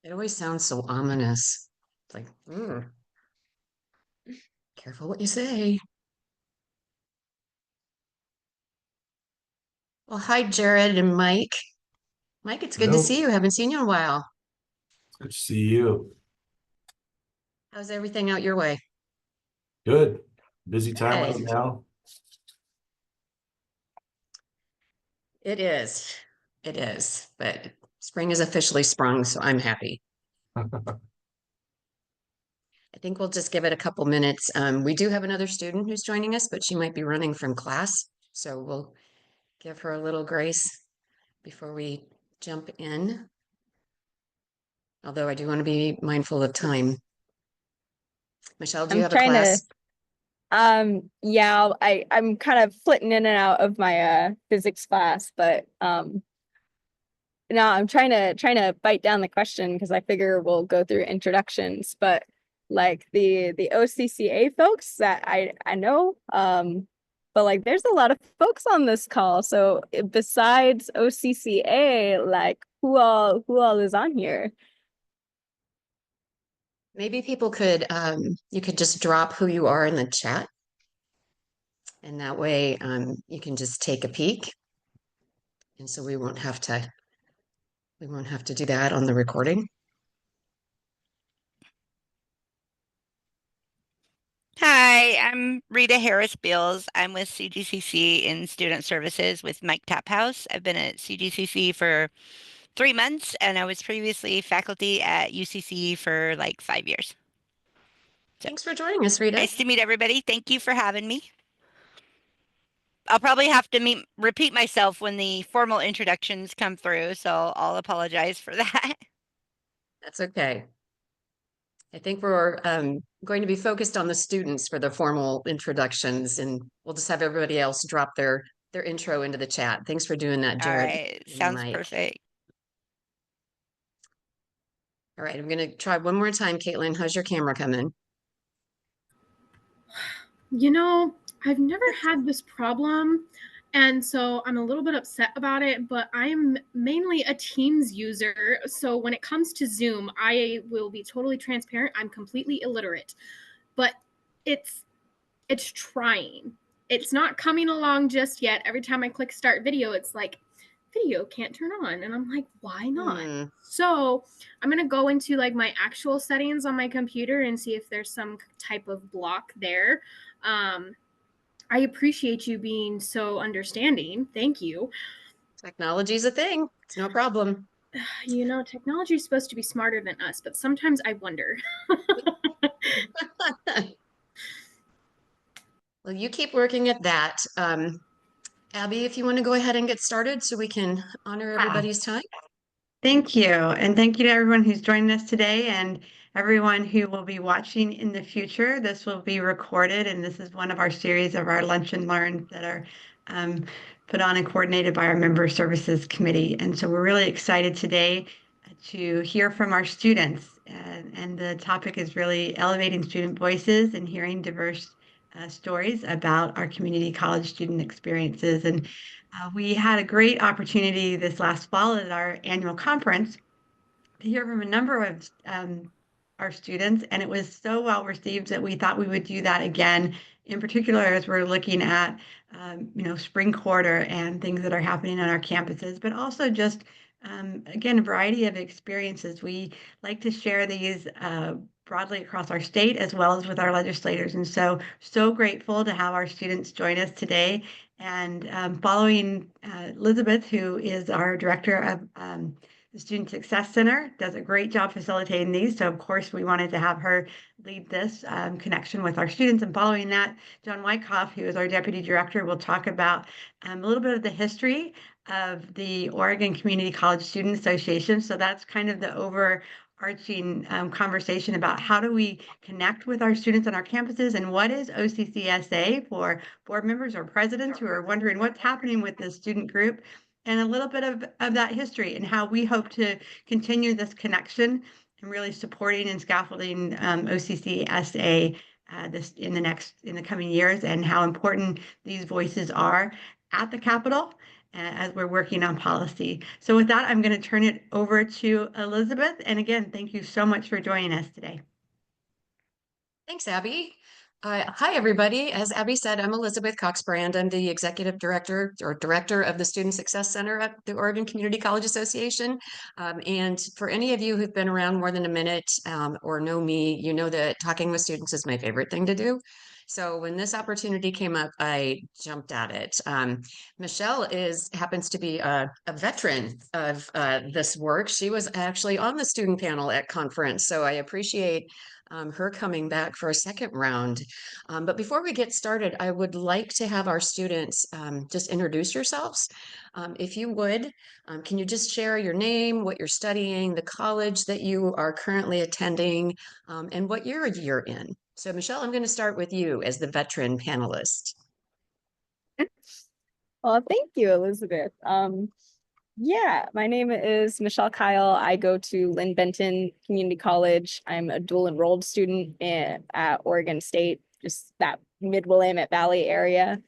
It always sounds so ominous. It's like, careful what you say. Well, hi, Jared and Mike. Mike, it's good to see Hello. you. Haven't seen you in a while. Good to see you. How's everything out your way? Good. Busy time right Good. now. It is. It is. But spring is officially sprung, so I'm happy. I think we'll just give it a couple minutes. We do have another student who's joining us, but she might be running from class. So we'll give her a little grace before we jump in. Although I do want to be mindful of time. Michelle, do you I'm have a trying to class? yeah, I'm kind of flitting in and out of my physics class, but no, I'm trying to bite down the question because I figure we'll go through introductions, but like the OCCA folks that I know but like there's a lot of folks on this call. So besides OCCA, like who all is on here? Maybe people could, you could just drop who you are in the chat, and that way you can just take a peek. And so we won't have to do that on the recording. Hi, I'm Rita Harris Beals. I'm with CGCC in Student Services with Mike Taphouse. I've been at CGCC for 3 months, and I was previously faculty at UCC for like 5 years. So Thanks for joining us, Rita. nice to meet everybody. Thank you for having me. I'll probably have to repeat myself when the formal introductions come through, so I'll apologize for that. That's okay. I think we're going to be focused on the students for the formal introductions, and we'll just have everybody else drop their intro into the chat. Thanks for doing that, All Jared right, and sounds Mike. perfect. All right, I'm going to try one more time. Caitlin, how's your camera coming? You know, I've never had this problem, and so I'm a little bit upset about it, but I'm mainly a Teams user. So when it comes to Zoom, I will be totally transparent. I'm completely illiterate. But it's it's trying. It's not coming along just yet. Every time I click start video, it's like video can't turn on, and I'm like, why not? So I'm gonna go into like my actual settings on my computer and see if there's some type of block there. I appreciate you being so understanding. Thank you. Technology's a thing. It's no problem. You know, technology is supposed to be smarter than us, but sometimes I wonder. Well, you keep working at that. Abby, if you want to go ahead and get started so we can honor everybody's time. Thank you. And thank you to everyone who's joining us today and everyone who will be watching in the future. This will be recorded, and this is one of our series of our Lunch and Learns that are put on and coordinated by our Member Services Committee. And so we're really excited today to hear from our students. And the topic is really elevating student voices and hearing diverse stories about our community college student experiences. And we had a great opportunity this last fall at our annual conference to hear from a number of our students, and it was so well received that we thought we would do that again, in particular as we're looking at, spring quarter and things that are happening on our campuses, but also just, again, a variety of experiences. We like to share these broadly across our state as well as with our legislators. And so grateful to have our students join us today. And following Elizabeth, who is our director of the Student Success Center, does a great job facilitating these. So of course we wanted to have her lead this connection with our students. And following that, John Wyckoff, who is our deputy director, will talk about a little bit of the history of the Oregon Community College Student Association. So that's kind of the overarching conversation about how do we connect with our students on our campuses, and what is OCCSA for board members or presidents who are wondering what's happening with this student group, and a little bit of that history and how we hope to continue this connection and really supporting and scaffolding OCCSA this in the coming years, and how important these voices are at the Capitol as we're working on policy. So with that, I'm going to turn it over to Elizabeth. And again, thank you so much for joining us today. Thanks, Abby. Hi, everybody. As Abby said, I'm Elizabeth Cox-Brand. I'm the Executive Director or Director of the Student Success Center at the Oregon Community College Association. And for any of you who've been around more than a minute or know me, you know that talking with students is my favorite thing to do. So when this opportunity came up, I jumped at it. Michelle happens to be a veteran of this work. She was actually on the student panel at conference, so I appreciate her coming back for a second round. But before we get started, I would like to have our students just introduce yourselves. If you would, can you just share your name, what you're studying, the college that you are currently attending, and what year you're in? So Michelle, I'm going to start with you as the veteran panelist. Well, thank you, Elizabeth. Yeah, my name is Michelle Kyle. I go to Lynn Benton Community College. I'm a dual enrolled student at Oregon State, just that mid-Willamette Valley area.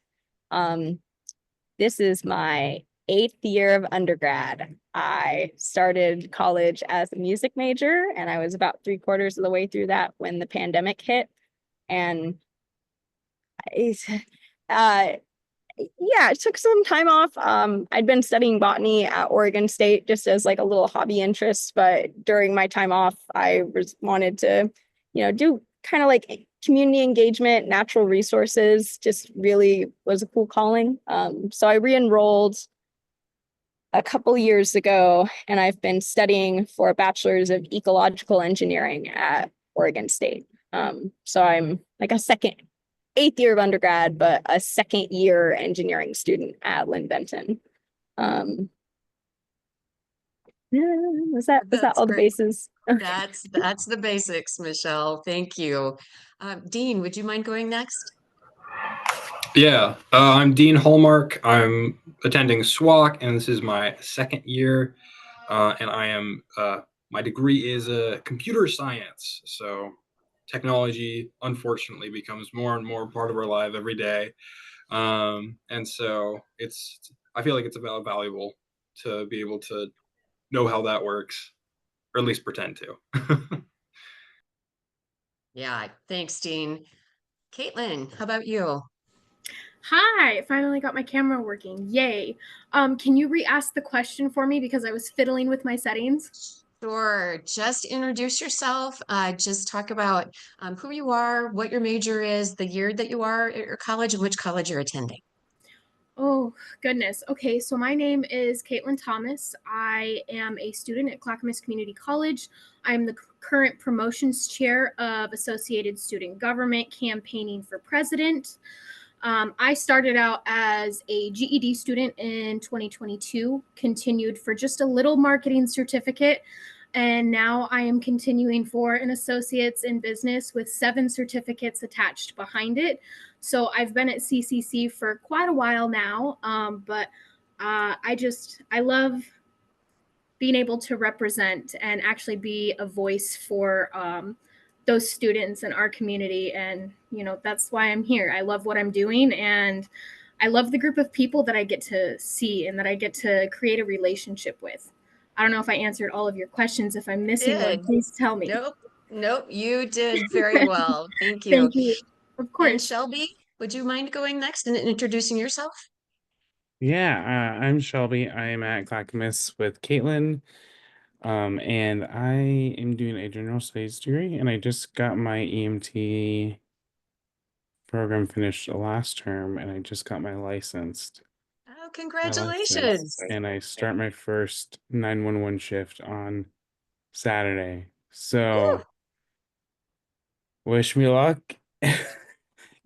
This is my 8th year of undergrad. I started college as a music major, and I was about 3/4 of the way through that when the pandemic hit. And I took some time off. I'd been studying botany at Oregon State just as like a little hobby interest, but during my time off, I wanted to, do kind of like community engagement, natural resources, just really was a cool calling. So I re-enrolled a couple years ago, and I've been studying for a bachelor's of ecological engineering at Oregon State. So I'm like a 8th year of undergrad, but a 2nd year engineering student at Lynn Benton. Was that all the bases? That's the basics, Michelle. Thank you. Dean, would you mind going next? Yeah, I'm Dean Hallmark. I'm attending SWAC, and this is my 2nd year. And I am my degree is computer science. So technology, unfortunately, becomes more and more part of our life every day. And so I feel like it's valuable to be able to know how that works, or at least pretend to. Yeah, thanks, Dean. Caitlin, how about you? Hi, finally got my camera working. Yay. Can you re-ask the question for me because I was fiddling with my settings? Sure. Just introduce yourself. Just talk about who you are, what your major is, the year that you are at your college, and which college you're attending. Oh, goodness. Okay, so my name is Caitlin Thomas. I am a student at Clackamas Community College. I'm the current promotions chair of Associated Student Government Campaigning for President. I started out as a GED student in 2022, continued for just a little marketing certificate, and now I am continuing for an associate's in business with 7 certificates attached behind it. So I've been at CCC for quite a while now, but I love being able to represent and actually be a voice for those students in our community. And, that's why I'm here. I love what I'm doing, and I love the group of people that I get to see and that I get to create a relationship with. I don't know if I answered all of your questions. If I'm missing one, please tell me. Nope, you did very well. Thank you. Thank you. Of course. And Shelby, would you mind going next and introducing yourself? Yeah, I'm Shelby. I'm at Clackamas with Caitlin. And I am doing a general studies degree, and I just got my EMT program finished last term, and I just got my license. Oh, congratulations. And I start my first 911 shift on Saturday. So wish me luck. That's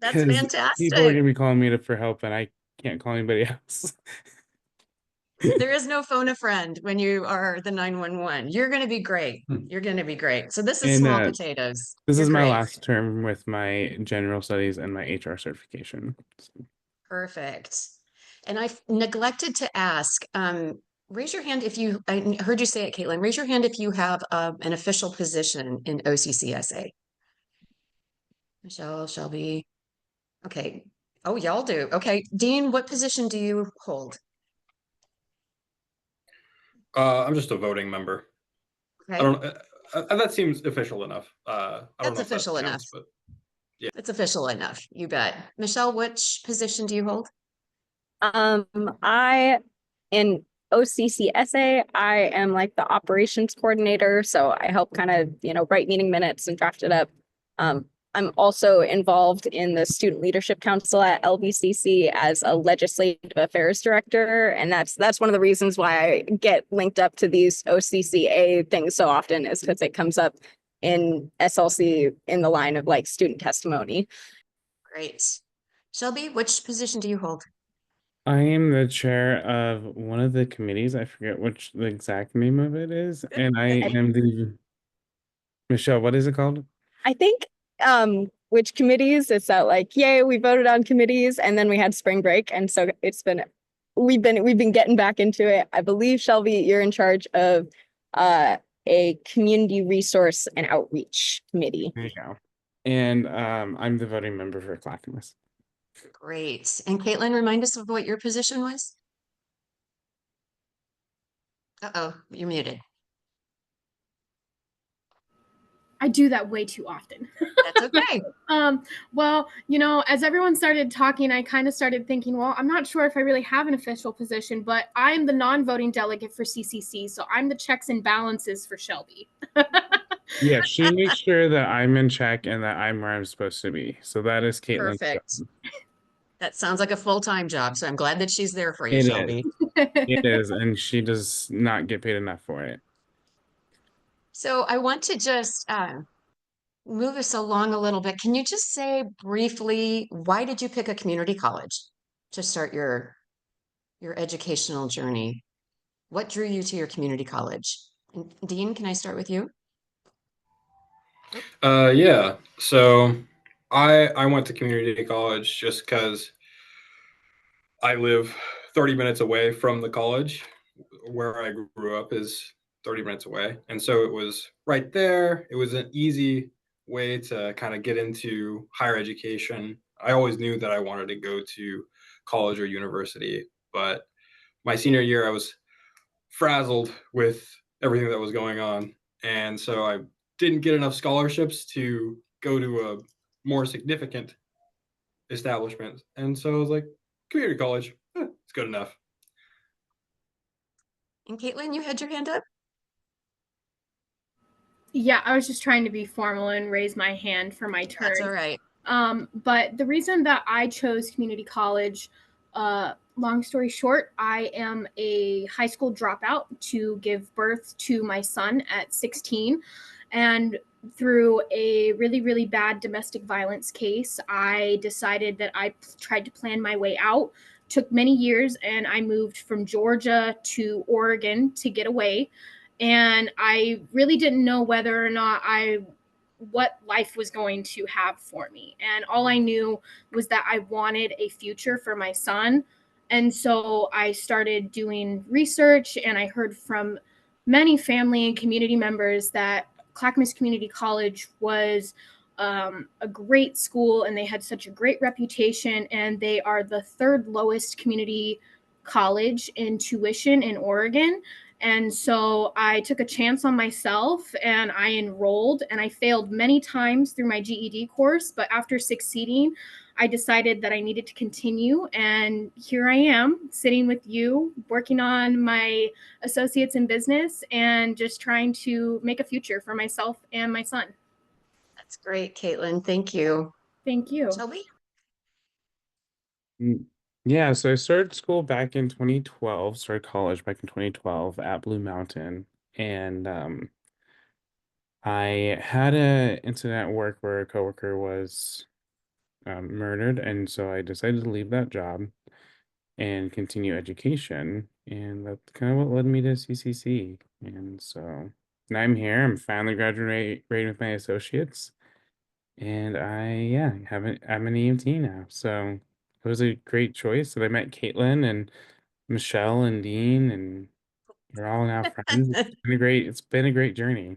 'Cause fantastic. people are gonna be calling me for help, and I can't call anybody else. There is no phone a friend when you are the 911. You're going to be great. You're going to be great. So this is small potatoes. This You're is my great. last term with my general studies and my HR certification. Perfect. And I neglected to ask, raise your hand if you, I heard you say it, Caitlin, raise your hand if you have an official position in OCCSA. Michelle, Shelby. Okay. Oh, y'all do. Okay. Dean, what position do you hold? I'm just a voting member. I Okay, don't. That seems official enough. I don't that's know if that official enough. counts, but It's official enough. You bet. Michelle, which position do you hold? Um, I in OCCSA, I am like the operations coordinator, so I help kind of, write meeting minutes and draft it up. I'm also involved in the Student Leadership Council at LVCC as a legislative affairs director, and that's one of the reasons why I get linked up to these OCCA things so often is because it comes up in SLC in the line of like student testimony. Great. Shelby, which position do you hold? I am the chair of one of the committees. I forget which the exact name of it is, and I am the Michelle. What is it called? I think which committees it's that like, yay, we voted on committees and then we had spring break. And so we've been getting back into it. I believe, Shelby, you're in charge of a community resource and outreach committee. There you go. And I'm the voting member for Clackamas. Great. And Caitlin, remind us of what your position was? Uh-oh, you're muted. I do that way too often. That's okay. Well, as everyone started talking, I kind of started thinking, well, I'm not sure if I really have an official position, but I'm the non-voting delegate for CCC, so I'm the checks and balances for Shelby. Yeah, she makes sure that I'm in check and that I'm where I'm supposed to be. So that is Caitlin's Perfect. job. That sounds like a full-time job, so I'm glad that she's there for you, It Shelby. It is, and she does not get paid enough for it. So I want to just move us along a little bit. Can you just say briefly, why did you pick a community college to start your educational journey? What drew you to your community college? And Dean, can I start with you? yeah. So I went to community college just because I live 30 minutes away from the college. Where I grew up is 30 minutes away, and so it was right there. It was an easy way to kind of get into higher education. I always knew that I wanted to go to college or university, but my senior year I was frazzled with everything that was going on, and so I didn't get enough scholarships to go to a more significant establishment, and so I was like, community college, it's good enough. And Caitlin, you had your hand up? Yeah, I was just trying to be formal and raise my hand for my turn. That's all right. But the reason that I chose community college, long story short, I am a high school dropout to give birth to my son at 16. And through a really, really bad domestic violence case, I decided that I tried to plan my way out. Took many years, and I moved from Georgia to Oregon to get away. And I really didn't know whether or not what life was going to have for me. And all I knew was that I wanted a future for my son. And so I started doing research, and I heard from many family and community members that Clackamas Community College was a great school, and they had such a great reputation, and they are the third lowest community college in tuition in Oregon. And so I took a chance on myself and I enrolled, and I failed many times through my GED course. But after succeeding, I decided that I needed to continue. And here I am sitting with you, working on my associates in business and just trying to make a future for myself and my son. That's great, Caitlin. Thank you. Thank you. Shelby? Yeah, so I started school back in 2012, started college back in 2012 at Blue Mountain. And I had an incident at work where a coworker was murdered, and so I decided to leave that job and continue education. And that's kind of what led me to CCC. And so now I'm here. I'm finally graduating with my associates. And I'm an EMT now. So it was a great choice. And I met Caitlin and Michelle and Dean, and we're all now friends. It's been a great journey.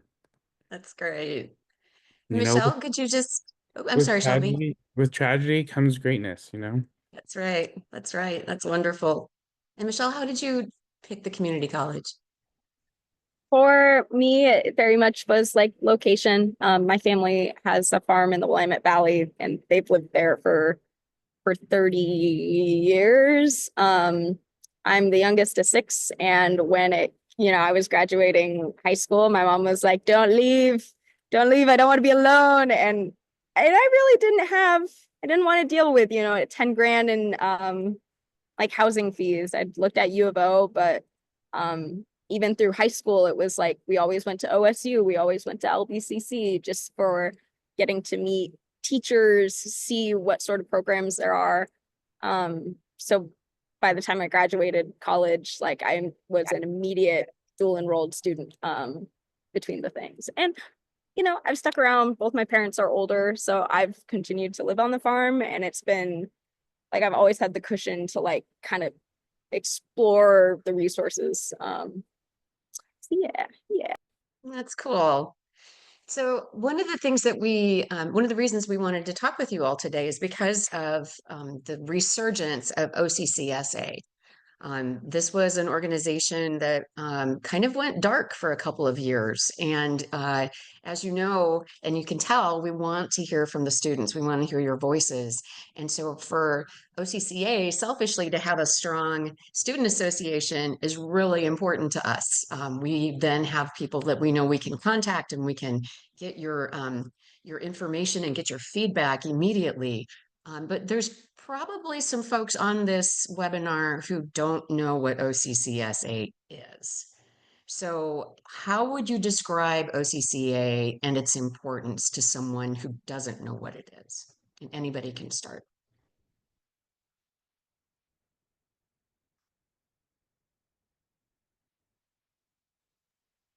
That's great. You know, Michelle, could you just, I'm with sorry, Shelby. tragedy comes greatness, you know? That's right. That's right. That's wonderful. And Michelle, how did you pick the community college? For me, it very much was like location. My family has a farm in the Willamette Valley, and they've lived there for 30 years. I'm the youngest of six, and when I was graduating high school, my mom was like, "Don't leave, don't leave. I don't want to be alone." And I really I didn't want to deal with 10 grand in like housing fees. I'd looked at U of O, but even through high school, it was like we always went to OSU, we always went to LBCC just for getting to meet teachers, see what sort of programs there are. So by the time I graduated college, like I was an immediate dual enrolled student between the things. And I've stuck around. Both my parents are older, so I've continued to live on the farm, and it's been like I've always had the cushion to like kind of explore the resources. So yeah. That's cool. So one of the things that one of the reasons we wanted to talk with you all today is because of the resurgence of OCCSA. This was an organization that kind of went dark for a couple of years. And as you know, and you can tell, we want to hear from the students. We want to hear your voices. And so for OCCA, selfishly, to have a strong student association is really important to us. We then have people that we know we can contact, and we can get your information and get your feedback immediately. But there's probably some folks on this webinar who don't know what OCCSA is. So how would you describe OCCA and its importance to someone who doesn't know what it is? And anybody can start.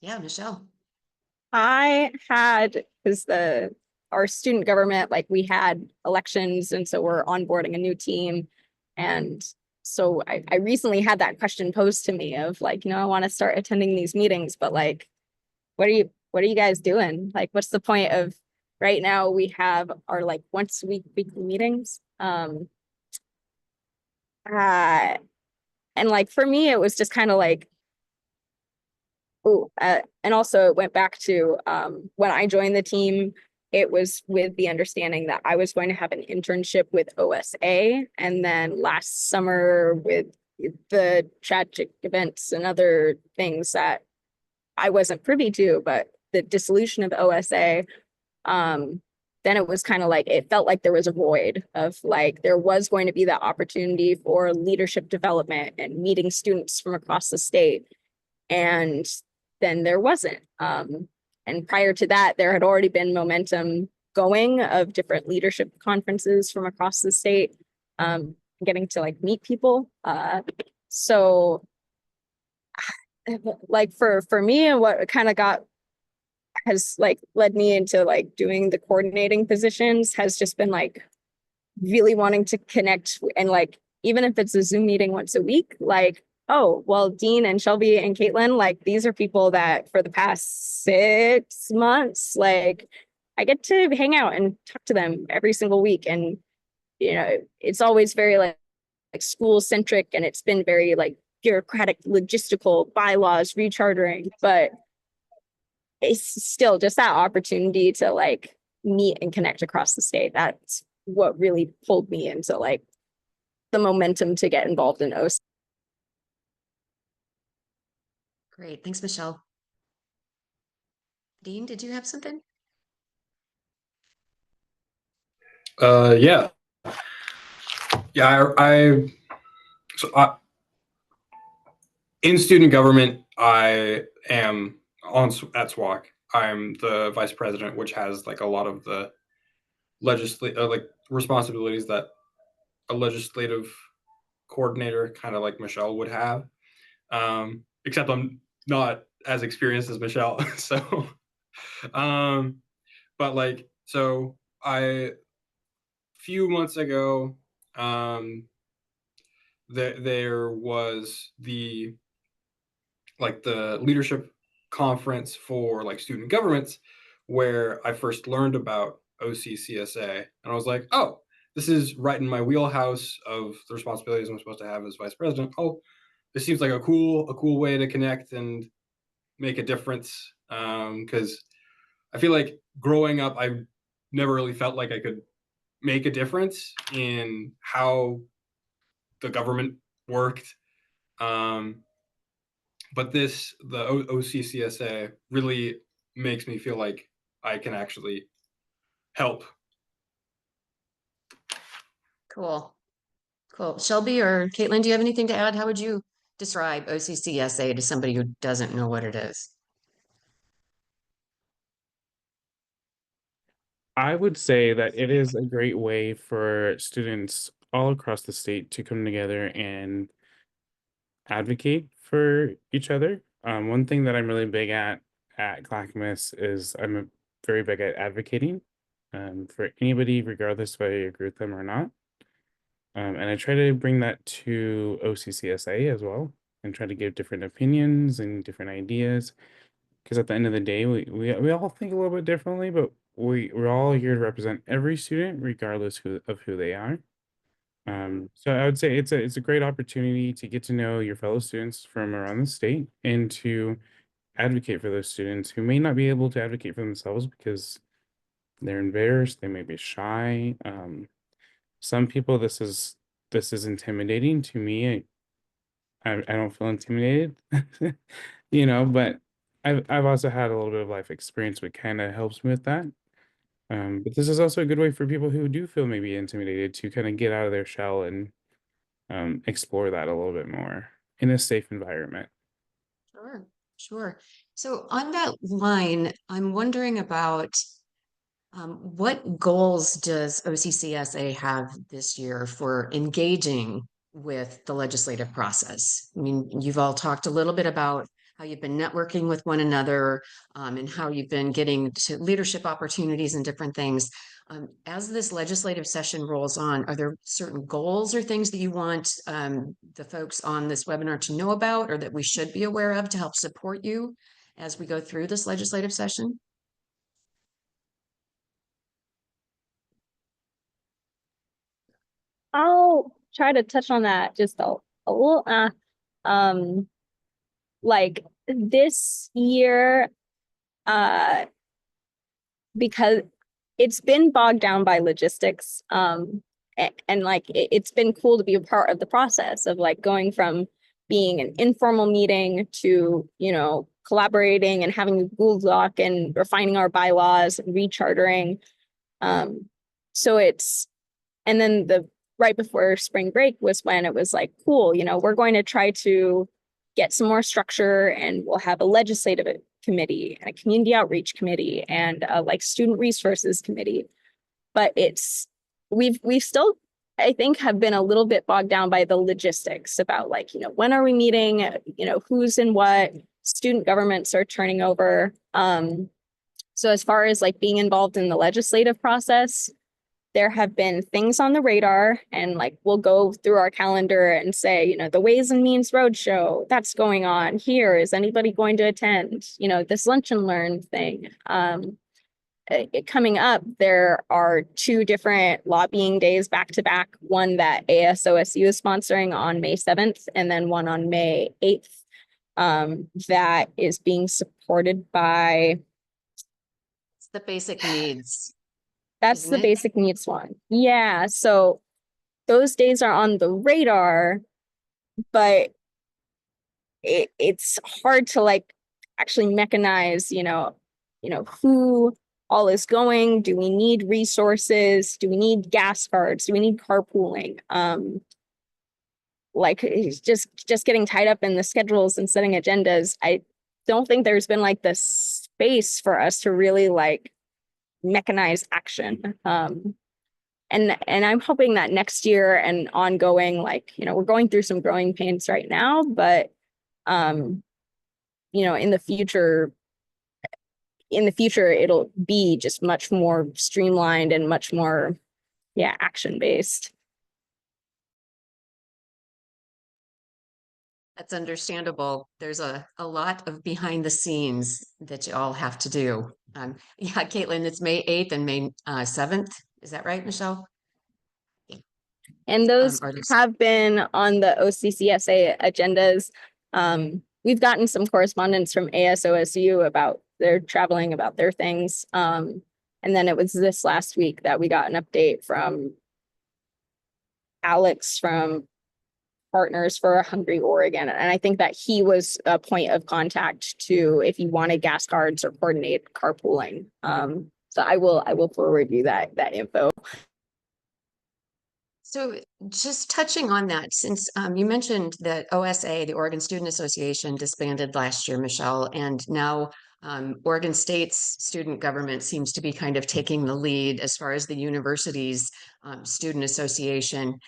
Yeah, Michelle. I had because our student government, like we had elections, and so we're onboarding a new team. And so I recently had that question posed to me of like, I want to start attending these meetings, but like, what are you guys doing? Like, what's the point of right now we have our like once a week weekly meetings. And like for me, it was just kind of like, and also it went back to when I joined the team, it was with the understanding that I was going to have an internship with OSA. And then last summer, with the tragic events and other things that I wasn't privy to, but the dissolution of OSA, then it was kind of like, it felt like there was a void of like, there was going to be that opportunity for leadership development and meeting students from across the state. And then there wasn't. And prior to that, there had already been momentum going of different leadership conferences from across the state, getting to like meet people. So like for me, and what kind of has like led me into like doing the coordinating positions has just been like really wanting to connect, and like even if it's a Zoom meeting once a week, like, oh, well, Dean and Shelby and Caitlin, like these are people that for the past 6 months, like I get to hang out and talk to them every single week. And, it's always very like school centric, and it's been very like bureaucratic, logistical bylaws, rechartering, but it's still just that opportunity to like meet and connect across the state. That's what really pulled me into like the momentum to get involved in OC. Great. Thanks, Michelle. Dean, did you have something? Yeah. In student government, I am at SWAC. I'm the vice president, which has like a lot of the like responsibilities that a legislative coordinator, kind of like Michelle, would have. Except I'm not as experienced as Michelle. So, but like, so a few months ago, there was the leadership conference for like student governments, where I first learned about OCCSA, and I was like, oh, this is right in my wheelhouse of the responsibilities I'm supposed to have as vice president. Oh, this seems like a cool way to connect and make a difference. Because I feel like growing up, I never really felt like I could make a difference in how the government worked. But the OCCSA really makes me feel like I can actually help. Cool. Cool. Shelby or Caitlin, do you have anything to add? How would you describe OCCSA to somebody who doesn't know what it is? I would say that it is a great way for students all across the state to come together and advocate for each other. One thing that I'm really big at Clackamas is very big at advocating for anybody, regardless whether you agree with them or not. And I try to bring that to OCCSA as well, and try to give different opinions and different ideas. Because at the end of the day, we all think a little bit differently, but we're all here to represent every student, regardless of who they are. So I would say it's a great opportunity to get to know your fellow students from around the state and to advocate for those students who may not be able to advocate for themselves because they're embarrassed, they may be shy. Some people this is intimidating. To me, I don't feel intimidated, but I've also had a little bit of life experience, which kind of helps me with that. But this is also a good way for people who do feel maybe intimidated to kind of get out of their shell and explore that a little bit more in a safe environment. Sure, sure. So on that line, I'm wondering about what goals does OCCSA have this year for engaging with the legislative process? I mean, you've all talked a little bit about how you've been networking with one another and how you've been getting to leadership opportunities and different things. As this legislative session rolls on, are there certain goals or things that you want the folks on this webinar to know about or that we should be aware of to help support you as we go through this legislative session? I'll try to touch on that just a little. Like this year, because it's been bogged down by logistics, and like it's been cool to be a part of the process of like going from being an informal meeting to collaborating and having a Google Doc and refining our bylaws and rechartering. So it's, and then right before spring break was when it was like, cool, we're going to try to get some more structure and we'll have a legislative committee and a community outreach committee and like student resources committee. But we've still, I think, have been a little bit bogged down by the logistics about like, when are we meeting, who's in what, student governments are turning over. So as far as like being involved in the legislative process, there have been things on the radar and like we'll go through our calendar and say, the Ways and Means Roadshow, that's going on here. Is anybody going to attend? This Lunch and Learn thing. Coming up, there are 2 different lobbying days back to back, one that ASOSU is sponsoring on May 7th and then one on May 8th that is being supported by. It's the basic needs. That's the basic needs one. Yeah. So those days are on the radar, but it's hard to like actually mechanize, who all is going. Do we need resources? Do we need gas cards? Do we need carpooling? Like it's just getting tied up in the schedules and setting agendas. I don't think there's been like the space for us to really like mechanized action. And I'm hoping that next year and ongoing, like, we're going through some growing pains right now, but in the future, it'll be just much more streamlined and much more, action based. That's understandable. There's a lot of behind the scenes that you all have to do. Yeah, Caitlin, it's May 8th and May 7th. Is that right, Michelle? And those are those- have been on the OCCSA agendas. we've gotten some correspondence from ASOSU about their traveling about their things. And then it was this last week that we got an update from Alex from Partners for a Hungry Oregon. And I think that he was a point of contact to if you wanted gas cards or coordinate carpooling. So I will forward you that info. So just touching on that, since you mentioned that OSA, the Oregon Student Association, disbanded last year, Michelle, and now Oregon State's student government seems to be kind of taking the lead as far as the university's student association.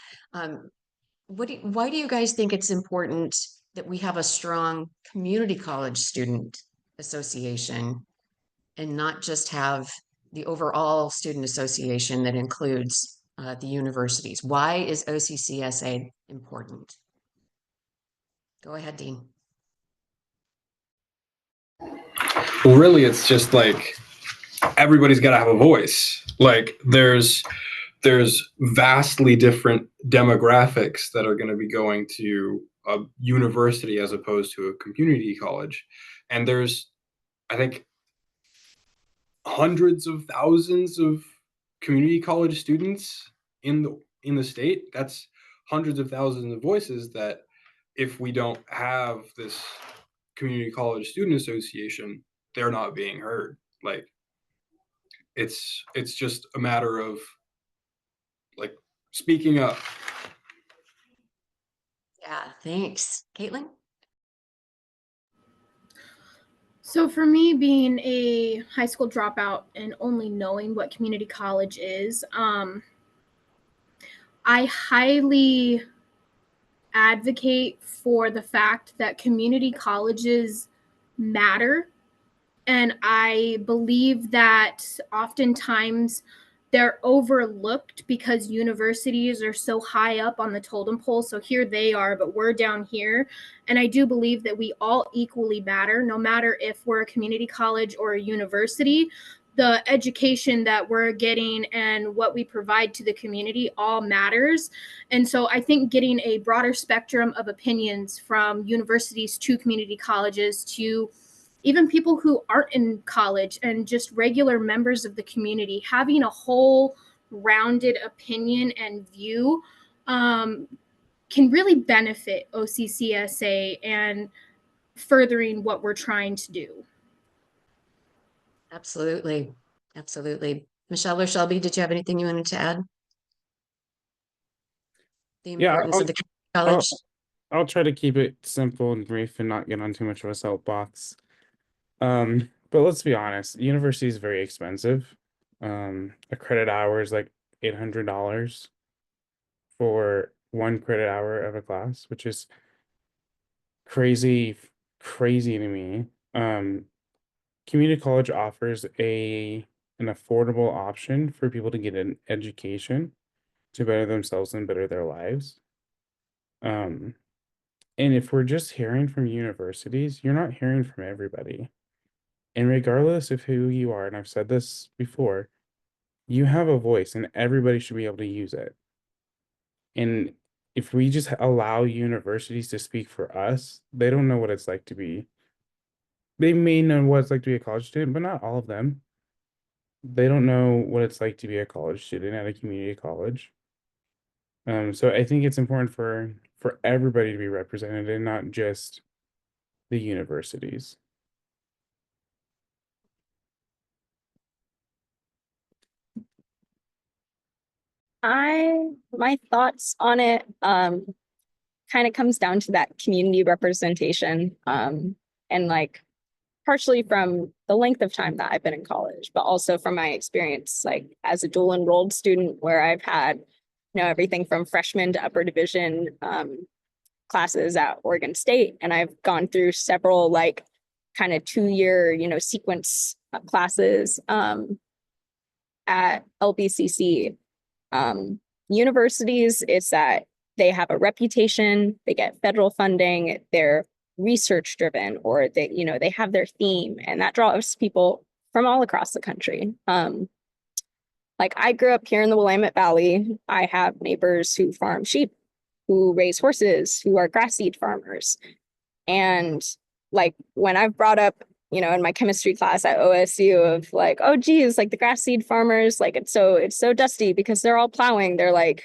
Why do you guys think it's important that we have a strong community college student association and not just have the overall student association that includes the universities? Why is OCCSA important? Go ahead, Dean. Well, really, it's just like everybody's got to have a voice. Like there's vastly different demographics that are going to be going to a university as opposed to a community college, and there's, I think, hundreds of thousands of community college students in the state. That's hundreds of thousands of voices that if we don't have this community college student association, they're not being heard. Like it's just a matter of like speaking up. Yeah, thanks. Caitlin? So for me, being a high school dropout and only knowing what community college is, I highly advocate for the fact that community colleges matter. And I believe that oftentimes they're overlooked because universities are so high up on the totem pole. So here they are, but we're down here. And I do believe that we all equally matter, no matter if we're a community college or a university. The education that we're getting and what we provide to the community all matters. And so I think getting a broader spectrum of opinions from universities to community colleges to even people who aren't in college and just regular members of the community, having a whole rounded opinion and view can really benefit OCCSA and furthering what we're trying to do. Absolutely. Absolutely. Michelle or Shelby, did you have anything you wanted to add? The Yeah, importance of the college? I'll try to keep it simple and brief and not get on too much of a soapbox. But let's be honest, university is very expensive. A credit hour is like $800 for 1 credit hour of a class, which is crazy to me. Community college offers an affordable option for people to get an education to better themselves and better their lives. And if we're just hearing from universities, you're not hearing from everybody. And regardless of who you are, and I've said this before, you have a voice and everybody should be able to use it. And if we just allow universities to speak for us, they don't know what it's like to be. They may know what it's like to be a college student, but not all of them. They don't know what it's like to be a college student at a community college. So I think it's important for everybody to be represented and not just the universities. My thoughts on it kind of comes down to that community representation and like partially from the length of time that I've been in college, but also from my experience like as a dual enrolled student where I've had everything from freshman to upper division classes at Oregon State, and I've gone through several like kind of 2-year sequence classes at LBCC. Universities, it's that they have a reputation, they get federal funding, they're research driven, or they have their theme, and that draws people from all across the country. Like I grew up here in the Willamette Valley. I have neighbors who farm sheep, who raise horses, who are grass seed farmers. And like when I've brought up, in my chemistry class at OSU of like, oh geez, like the grass seed farmers, like it's so dusty because they're all plowing. They're like,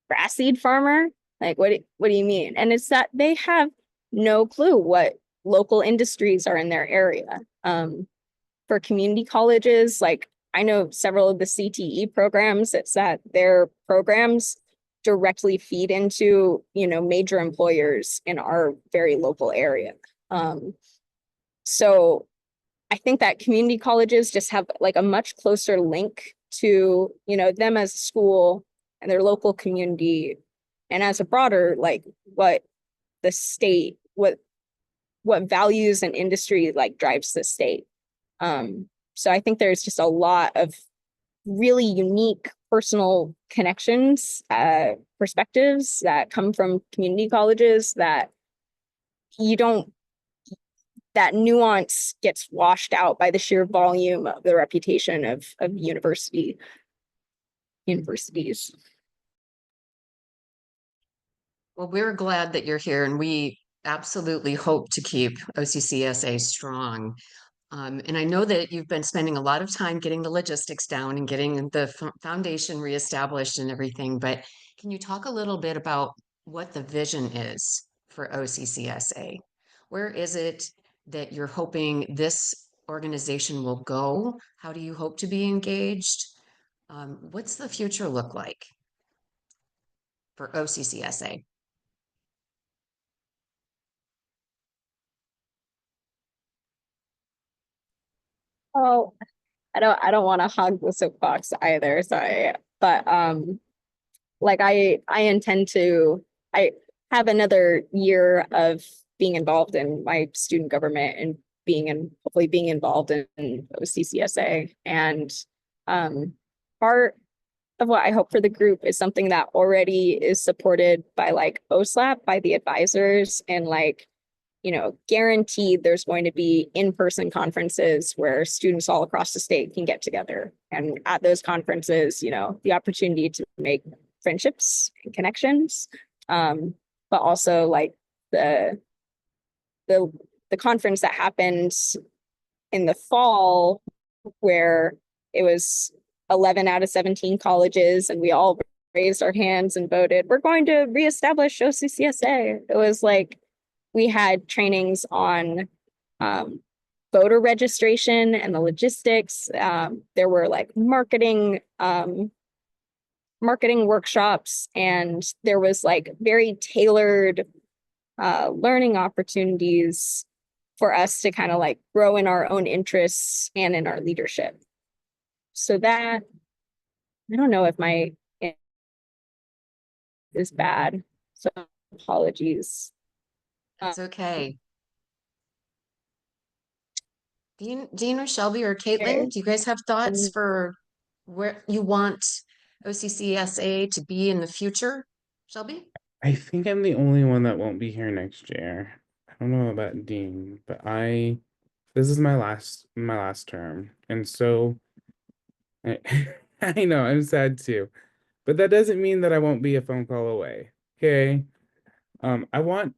grass seed farmer? Like what do you mean? And it's that they have no clue what local industries are in their area. For community colleges, like I know several of the CTE programs, it's that their programs directly feed into, major employers in our very local area. So I think that community colleges just have like a much closer link to, them as a school and their local community, and as a broader, like what the state, what values and industry like drives the state. So I think there's just a lot of really unique personal connections, perspectives that come from community colleges that that nuance gets washed out by the sheer volume of the reputation of universities. Well, we're glad that you're here, and we absolutely hope to keep OCCSA strong. And I know that you've been spending a lot of time getting the logistics down and getting the foundation reestablished and everything, but can you talk a little bit about what the vision is for OCCSA? Where is it that you're hoping this organization will go? How do you hope to be engaged? What's the future look like for OCCSA? Oh, I don't want to hog the soapbox either. Sorry. But like I intend to, I have another year of being involved in my student government and hopefully being involved in OCCSA. And part of what I hope for the group is something that already is supported by like OSLAP, by the advisors, and like, guaranteed there's going to be in-person conferences where students all across the state can get together. And at those conferences, the opportunity to make friendships and connections, but also like the conference that happened in the fall where it was 11 out of 17 colleges and we all raised our hands and voted, we're going to reestablish OCCSA. It was like we had trainings on voter registration and the logistics. There were like marketing workshops, and there was like very tailored learning opportunities for us to kind of like grow in our own interests and in our leadership. So that, I don't know if my is bad, so apologies. That's okay. Dean or Shelby or Caitlin, do you guys have thoughts for where you want OCCSA to be in the future? Shelby? I think I'm the only one that won't be here next year. I don't know about Dean, but this is my last term. And so I, I know I'm sad too, but that doesn't mean that I won't be a phone call away. Okay. I want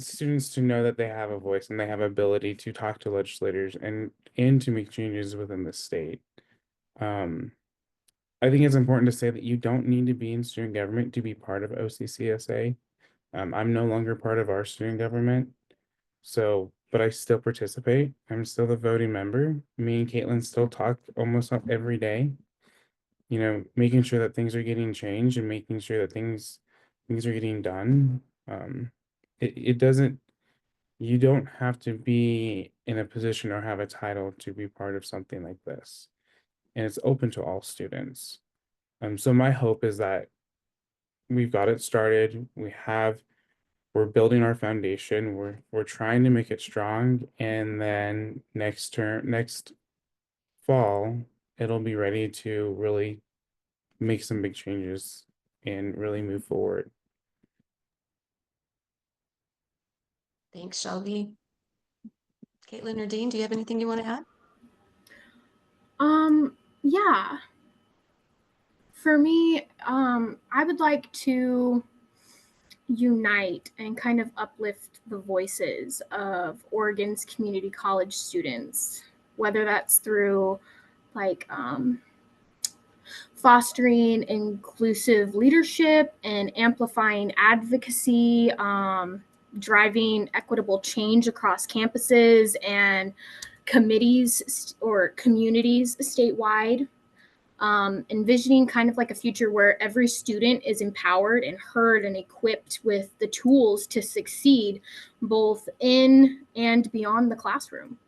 students to know that they have a voice and they have ability to talk to legislators and to make changes within the state. I think it's important to say that you don't need to be in student government to be part of OCCSA. I'm no longer part of our student government, but I still participate. I'm still the voting member. Me and Caitlin still talk almost every day, making sure that things are getting changed and making sure that things are getting done. You don't have to be in a position or have a title to be part of something like this. And it's open to all students. So my hope is that we've got it started. We're building our foundation. We're trying to make it strong. And then next fall, it'll be ready to really make some big changes and really move forward. Thanks, Shelby. Caitlin or Dean, do you have anything you want to add? Yeah. For me, I would like to unite and kind of uplift the voices of Oregon's community college students, whether that's through like fostering inclusive leadership and amplifying advocacy, driving equitable change across campuses and committees or communities statewide. Envisioning kind of like a future where every student is empowered and heard and equipped with the tools to succeed both in and beyond the classroom.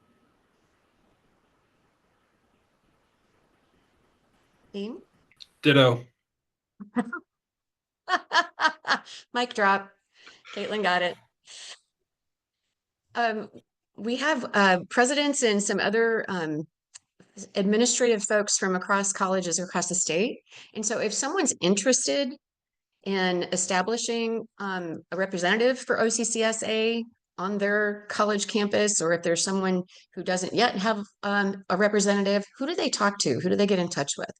Dean? Ditto. Mic drop. Caitlin got it. We have presidents and some other administrative folks from across colleges across the state. And so if someone's interested in establishing a representative for OCCSA on their college campus, or if there's someone who doesn't yet have a representative, who do they talk to? Who do they get in touch with?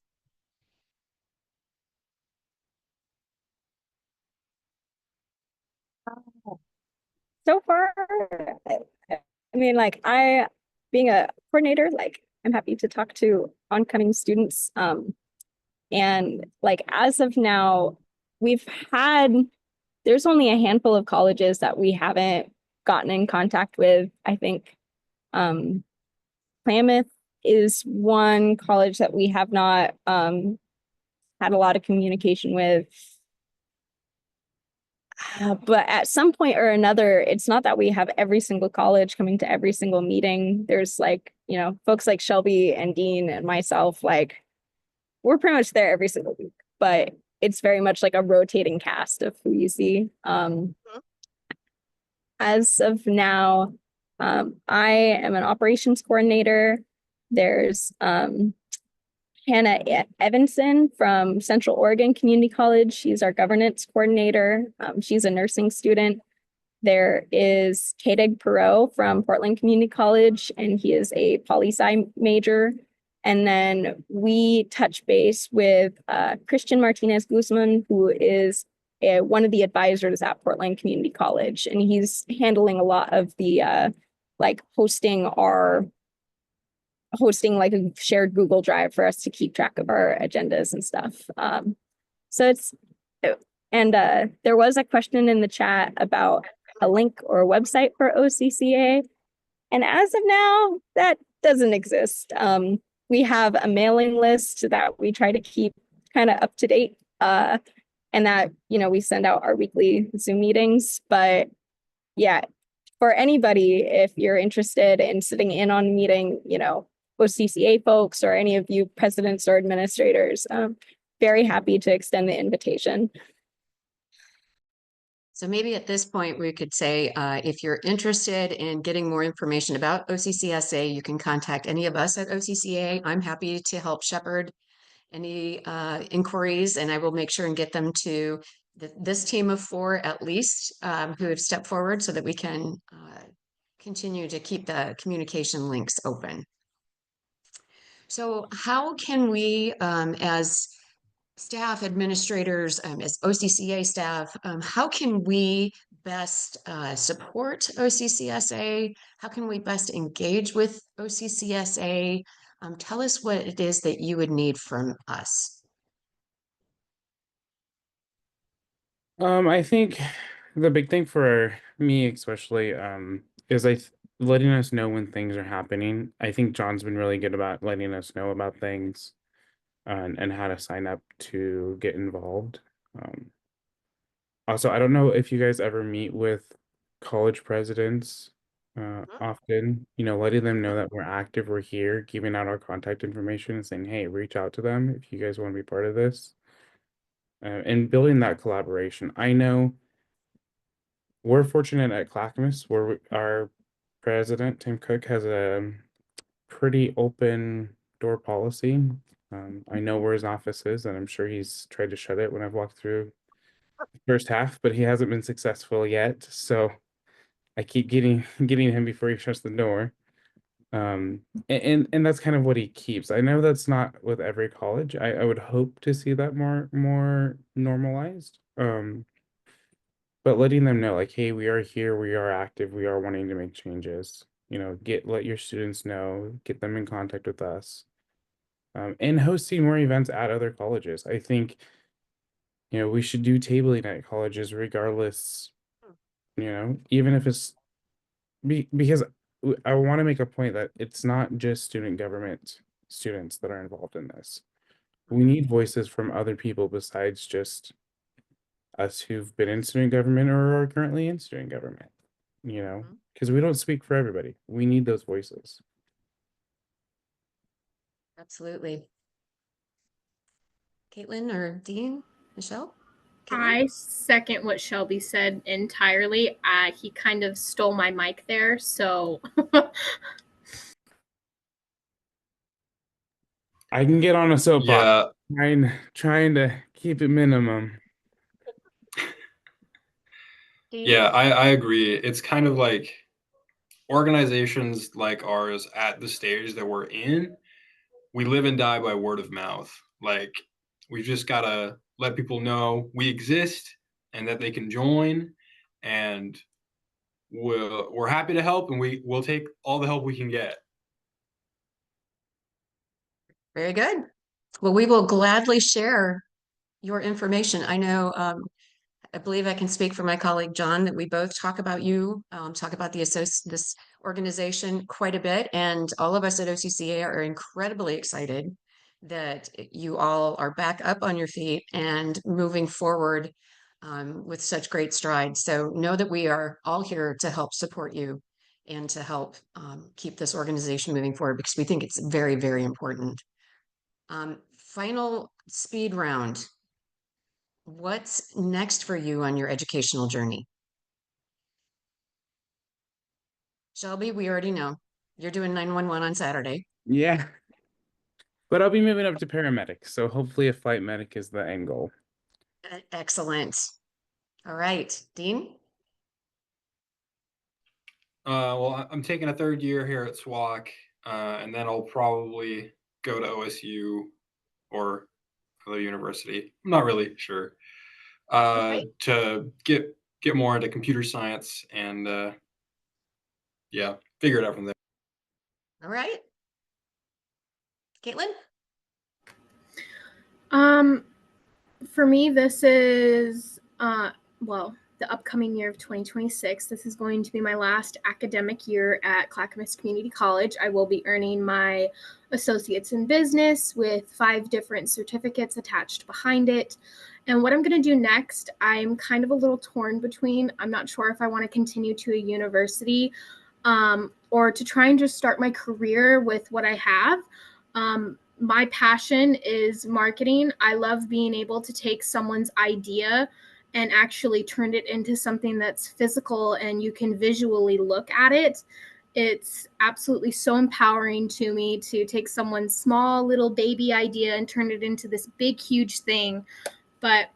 So far, I mean, like I, being a coordinator, like I'm happy to talk to oncoming students. And like as of now, we've had, there's only a handful of colleges that we haven't gotten in contact with. I think Klamath is one college that we have not had a lot of communication with. But at some point or another, it's not that we have every single college coming to every single meeting. There's like, you know, folks like Shelby and Dean and myself, like we're pretty much there every single week, but it's very much like a rotating cast of who you see. As of now, I am an operations coordinator. There's Hannah Evanson from Central Oregon Community College. She's our governance coordinator. She's a nursing student. There is Kadeg Perot from Portland Community College, and he is a poli-sci major. And then we touch base with Christian Martinez Guzman, who is one of the advisors at Portland Community College. And he's handling a lot of the like hosting like a shared Google Drive for us to keep track of our agendas and stuff. So it's, and there was a question in the chat about a link or a website for OCCA. And as of now, that doesn't exist. We have a mailing list that we try to keep kind of up to date, and that, you know, we send out our weekly Zoom meetings. But yeah, for anybody, if you're interested in sitting in on a meeting, you know, OCCA folks or any of you presidents or administrators, very happy to extend the invitation. So maybe at this point, we could say, if you're interested in getting more information about OCCSA, you can contact any of us at OCCA. I'm happy to help shepherd any inquiries, and I will make sure and get them to this team of 4 at least, who have stepped forward so that we can continue to keep the communication links open. So how can we, as staff, administrators, as OCCA staff, how can we best support OCCSA? How can we best engage with OCCSA? Tell us what it is that you would need from us. I think the big thing for me, especially, is letting us know when things are happening. I think John's been really good about letting us know about things and how to sign up to get involved. Also, I don't know if you guys ever meet with college presidents often, you know, letting them know that we're active, we're here, giving out our contact information and saying, hey, reach out to them if you guys want to be part of this. And building that collaboration. I know we're fortunate at Clackamas where our president, Tim Cook, has a pretty open door policy. I know where his office is, and I'm sure he's tried to shut it when I've walked through the first half, but he hasn't been successful yet. So I keep getting him before he shuts the door. And that's kind of what he keeps. I know that's not with every college. I would hope to see that more normalized. but letting them know, like, hey, we are here, we are active, we are wanting to make changes. Let your students know, get them in contact with us, and hosting more events at other colleges. I think, we should do tabling at colleges regardless, even if it's because I want to make a point that it's not just student government students that are involved in this. We need voices from other people besides just us who've been in student government or are currently in student government, because we don't speak for everybody. We need those voices. Absolutely. Caitlin or Dean, Michelle? Caitlin? I second what Shelby said entirely. He kind of stole my mic there, so I can get on a soapbox. Yeah, Trying to keep it minimum. Dean? yeah, I agree. It's kind of like organizations like ours at the stage that we're in, we live and die by word of mouth. Like, we just gotta let people know we exist and that they can join, and we're happy to help, and we'll take all the help we can get. Very good. Well, we will gladly share your information. I know, I believe I can speak for my colleague John that we both talk about you, talk about this organization quite a bit, and all of us at OCCA are incredibly excited that you all are back up on your feet and moving forward with such great strides. So know that we are all here to help support you and to help keep this organization moving forward because we think it's very, very important. Final speed round. What's next for you on your educational journey? Shelby, we already know you're doing 911 on Saturday. Yeah. But I'll be moving up to paramedic, so hopefully a flight medic is the end goal. Excellent. All right, Dean? Well, I'm taking a third year here at SWAC, and then I'll probably go to OSU or another university. I'm not really sure. Okay. To get more into computer science and yeah, figure it out from there. All right. Caitlin? For me, this is the upcoming year of 2026. This is going to be my last academic year at Clackamas Community College. I will be earning my associates in business with 5 different certificates attached behind it. And what I'm going to do next, I'm kind of a little torn between. I'm not sure if I want to continue to a university or to try and just start my career with what I have. My passion is marketing. I love being able to take someone's idea and actually turn it into something that's physical and you can visually look at it. It's absolutely so empowering to me to take someone's small little baby idea and turn it into this big, huge thing. But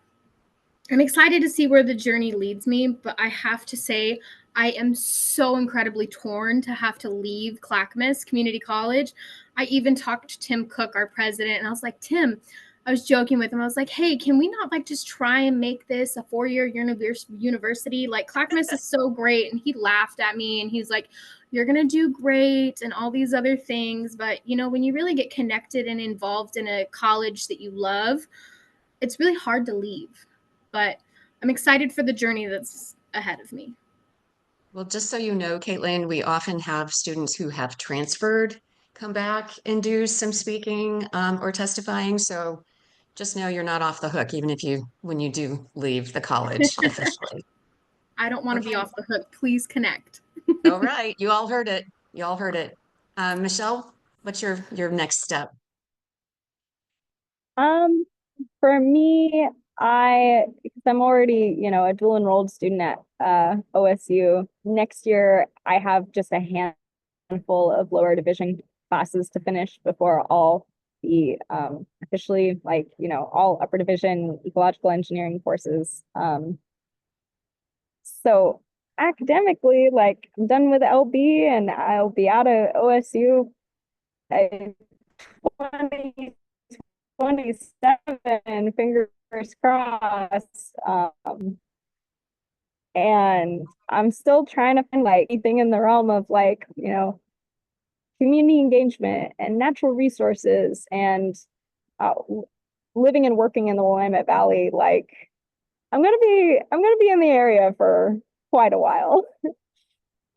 I'm excited to see where the journey leads me, but I have to say, I am so incredibly torn to have to leave Clackamas Community College. I even talked to Tim Cook, our president, and I was like, Tim, I was joking with him. I was like, hey, can we not just try and make this a 4-year university? Like, Clackamas is so great. And he laughed at me and he's like, you're going to do great and all these other things. But, when you really get connected and involved in a college that you love, it's really hard to leave. But I'm excited for the journey that's ahead of me. Well, just so you know, Caitlin, we often have students who have transferred come back and do some speaking or testifying. So just know you're not off the hook, even when you do leave the college officially. I don't want to be off the hook. Please connect. All right. You all heard it. You all heard it. Michelle, what's your next step? For me, because I'm already, a dual enrolled student at OSU. Next year, I have just a handful of lower division classes to finish before I'll be officially all upper division ecological engineering courses. So academically, I'm done with LB and I'll be out of OSU at 2027, fingers crossed. And I'm still trying to find like anything in the realm of like, community engagement and natural resources and uh, living and working in the Willamette Valley. Like I'm gonna be in the area for quite a while.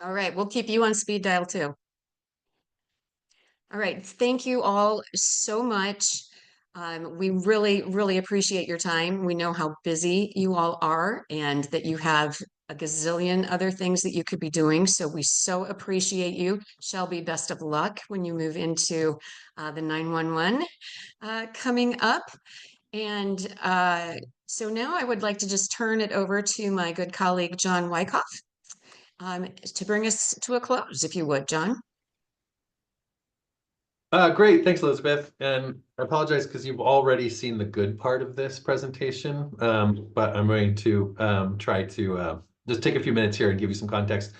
All right, we'll keep you on speed dial too. All right, thank you all so much. We really, really appreciate your time. We know how busy you all are and that you have a gazillion other things that you could be doing. So we so appreciate you. Shelby, best of luck when you move into the 911 coming up. And so now I would like to just turn it over to my good colleague, John Wyckoff, to bring us to a close, if you would, John. Great, thanks, Elizabeth. And I apologize because you've already seen the good part of this presentation, but I'm going to try to just take a few minutes here and give you some context.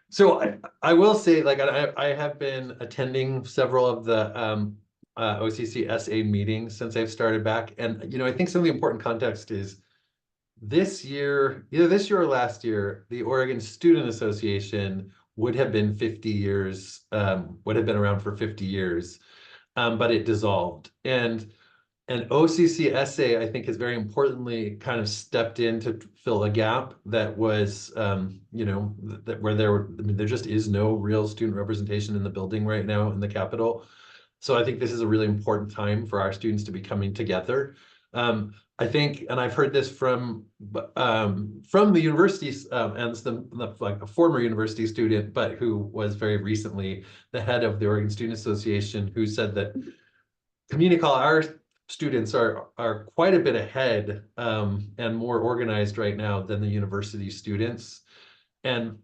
So I will say, like, I have been attending several of the OCCA meetings since I've started back. And, I think some of the important context is this year, either this year or last year, the Oregon Student Association would have been 50 years, would have been around for 50 years, but it dissolved. And OCCSA, I think, has very importantly kind of stepped in to fill a gap that was, that where there just is no real student representation in the building right now in the Capitol. So I think this is a really important time for our students to be coming together. I think, and I've heard this from the universities, and like a former university student, but who was very recently the head of the Oregon Student Association, who said that community college, our students are quite a bit ahead and more organized right now than the university students, and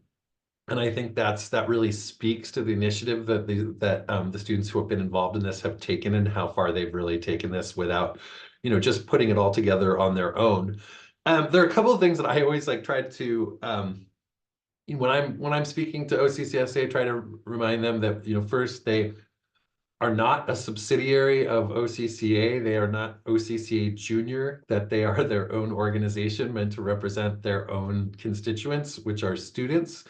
I think that really speaks to the initiative that the students who have been involved in this have taken and how far they've really taken this without, just putting it all together on their own. There are a couple of things that I always like try to, when I'm speaking to OCCSA, try to remind them that, first, they are not a subsidiary of OCCA. They are not OCCA Junior, that they are their own organization meant to represent their own constituents, which are students.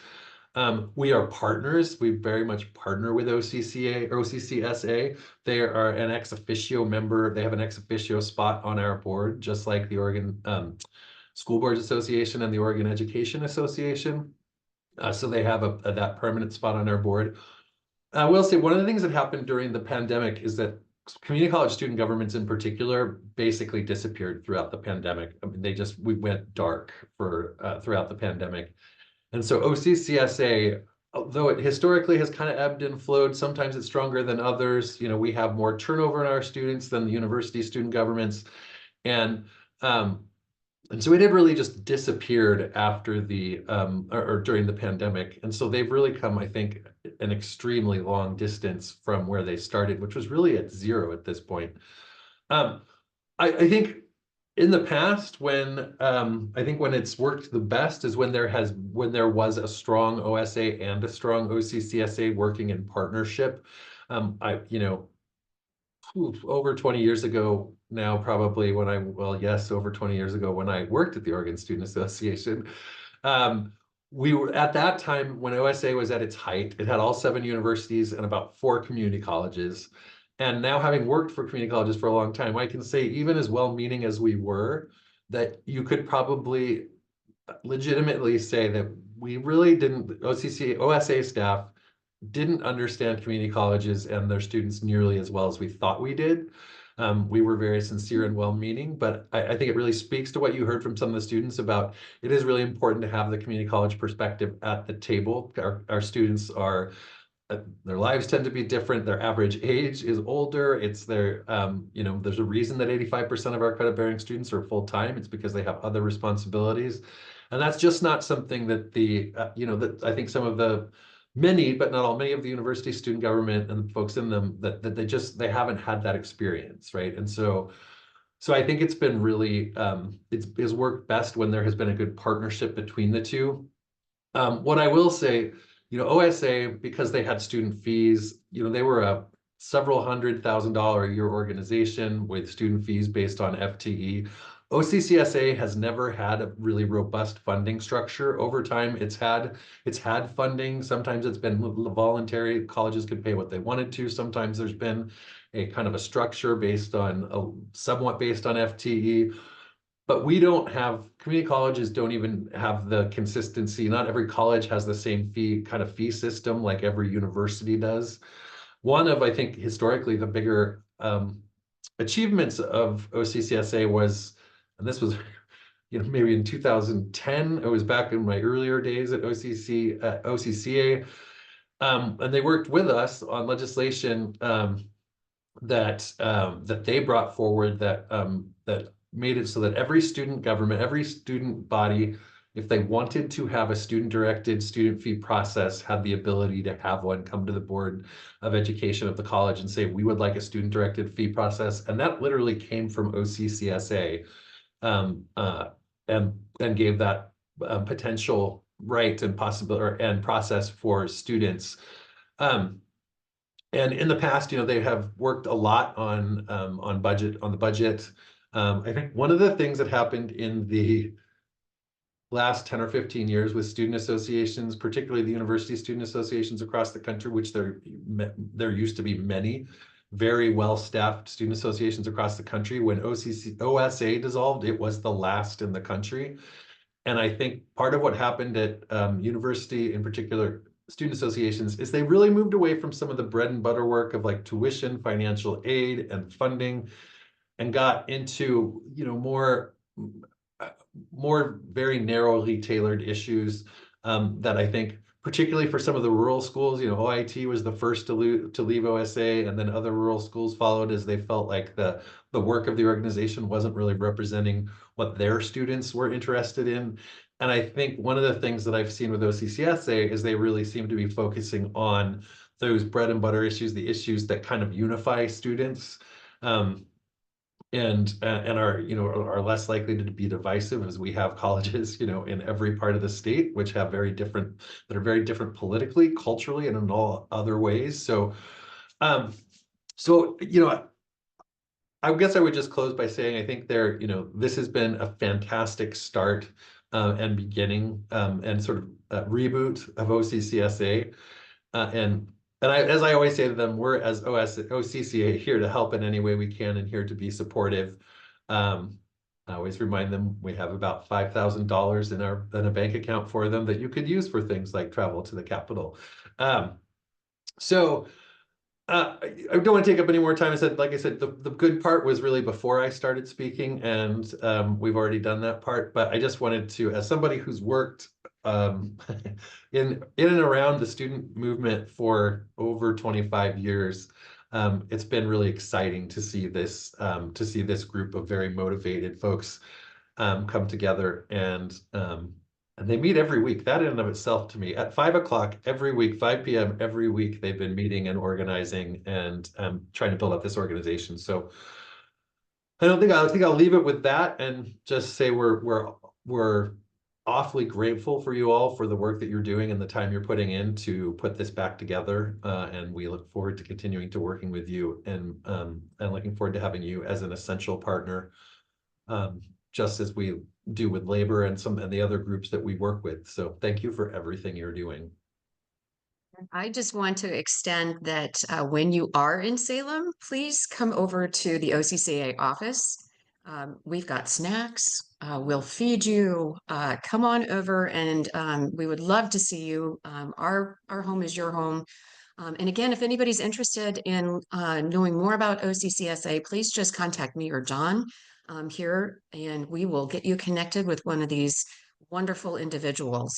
We are partners. We very much partner with OCCA or OCCSA. They are an ex officio member. They have an ex officio spot on our board, just like the Oregon School Boards Association and the Oregon Education Association. So they have that permanent spot on our board. I will say one of the things that happened during the pandemic is that community college student governments in particular basically disappeared throughout the pandemic. I mean, we went dark for throughout the pandemic. And so OCCSA, although it historically has kind of ebbed and flowed, sometimes it's stronger than others. We have more turnover in our students than the university student governments. And so it had really just disappeared after the or during the pandemic. And so they've really come, I think, an extremely long distance from where they started, which was really at zero at this point. I think in the past, when it's worked the best is when there was a strong OSA and a strong OCCSA working in partnership. Over 20 years ago now, probably over 20 years ago when I worked at the Oregon Student Association, we were at that time when OSA was at its height. It had all 7 universities and about 4 community colleges. And now, having worked for community colleges for a long time, I can say, even as well-meaning as we were, that you could probably legitimately say that we really didn't, OSA staff didn't understand community colleges and their students nearly as well as we thought we did. We were very sincere and well-meaning, but I think it really speaks to what you heard from some of the students about it is really important to have the community college perspective at the table. Our students are, their lives tend to be different. Their average age is older. It's there's a reason that 85% of our credit-bearing students are full-time. It's because they have other responsibilities. And that's just not something that that I think some of the many, but not all, many of the university student government and the folks in them that they haven't had that experience, right? And so I think it's been really, it's worked best when there has been a good partnership between the two. What I will say, OSA, because they had student fees, they were a several $100,000 a year organization with student fees based on FTE. OCCSA has never had a really robust funding structure. Over time, it's had funding. Sometimes it's been voluntary. Colleges could pay what they wanted to. Sometimes there's been a kind of a structure based on somewhat based on FTE. But we don't have, community colleges don't even have the consistency. Not every college has the same fee system like every university does. One of, I think, historically the bigger achievements of OCCSA was, and this was, maybe in 2010, it was back in my earlier days at OCCA, and they worked with us on legislation that they brought forward that made it so that every student government, every student body, if they wanted to have a student-directed student fee process, had the ability to have one come to the Board of Education of the college and say, we would like a student-directed fee process. And that literally came from OCCSA and gave that potential right and possibility and process for students. And in the past, they have worked a lot on the budget. I think one of the things that happened in the last 10 or 15 years with student associations, particularly the university student associations across the country, which there used to be many very well-staffed student associations across the country. When OSA dissolved, it was the last in the country. And I think part of what happened at university, in particular student associations, is they really moved away from some of the bread and butter work of like tuition, financial aid, and funding, and got into more very narrowly tailored issues that I think, particularly for some of the rural schools, OIT was the first to leave OSA, and then other rural schools followed as they felt like the work of the organization wasn't really representing what their students were interested in. And I think one of the things that I've seen with OCCSA is they really seem to be focusing on those bread and butter issues, the issues that kind of unify students. And are less likely to be divisive, as we have colleges, in every part of the state, which have very different politically, culturally, and in all other ways. So, I guess I would just close by saying I think this has been a fantastic start and beginning and sort of reboot of OCCSA, and as I always say to them, we're as OCCA here to help in any way we can and here to be supportive. I always remind them we have about $5,000 in a bank account for them that you could use for things like travel to the Capitol. I don't want to take up any more time. Like I said, the good part was really before I started speaking, and we've already done that part. But I just wanted to, as somebody who's worked in and around the student movement for over 25 years, it's been really exciting to see this group of very motivated folks come together and they meet every week. That in and of itself, to me, at 5 o'clock every week, 5 p.m. every week, they've been meeting and organizing and trying to build up this organization. So I think I'll leave it with that and just say we're awfully grateful for you all for the work that you're doing and the time you're putting in to put this back together. And we look forward to continuing to working with you and looking forward to having you as an essential partner, just as we do with labor and the other groups that we work with. So thank you for everything you're doing. I just want to extend that when you are in Salem, please come over to the OCCA office. We've got snacks. We'll feed you. Come on over, and we would love to see you. Our home is your home. And again, if anybody's interested in knowing more about OCCSA, please just contact me or John here, and we will get you connected with one of these wonderful individuals.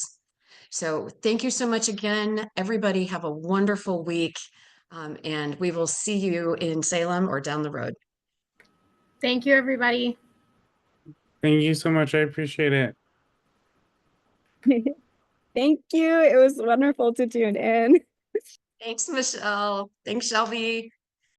So thank you so much again. Everybody have a wonderful week, and we will see you in Salem or down the road. Thank you, everybody. Thank you so much. I appreciate it. Thank you. It was wonderful to tune in. Thanks, Michelle. Thanks, Shelby.